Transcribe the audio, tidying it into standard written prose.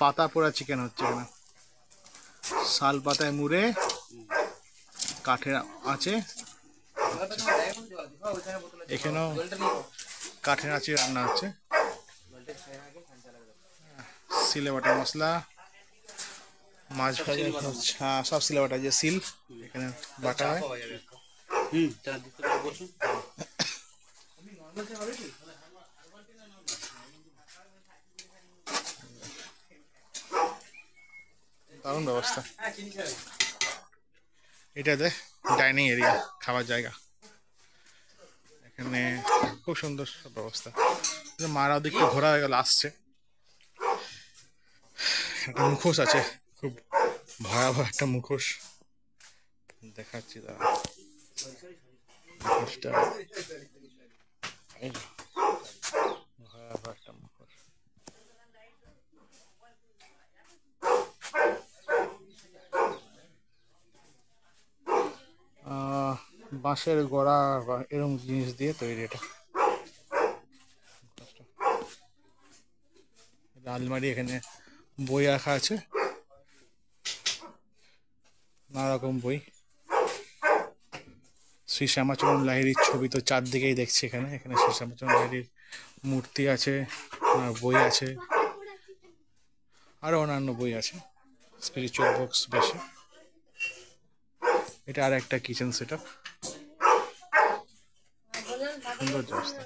পাতা পোড়া চিকেন হচ্ছে এখানে, শাল পাতায় মুড়ে কাঠের আছে, এখানেও কাঠের আঁচে রান্না হচ্ছে। সিলে বাটা মশলা, মাছ ভাজা, সব সিলে বাটা, যে সিল এখানে বাটা হয়। দারুণ ব্যবস্থা। এটাতে ডাইনিং এরিয়া, খাবার জায়গা, এখানে খুব সুন্দর সব ব্যবস্থা। মারা ওদিকটা ঘোরা হয়ে গেল, আসছে। একটা মুখোশ আছে, খুব ভয়াবহ একটা মুখোশ দেখাচ্ছি, দাঁড়া। মুখোশটা ভয়াবহ একটা মুখোশ। বাঁশের গোড়া বা এরকম জিনিস দিয়ে তৈরি এটা। আলমারি, এখানে বই রাখা আছে, নানা রকম বই। শ্রী শ্যামাচরণ লাহিড়ীর ছবি তো চারদিকেই দেখছি। এখানে এখানে শ্রী শ্যামাচরণ লাহিড়ীর মূর্তি আছে, বই আছে, আরো অন্যান্য বই আছে, স্পিরিচুয়াল বুকস বেশি। এটা আর একটা কিচেন সেট আপ, সুন্দর ব্যবস্থা।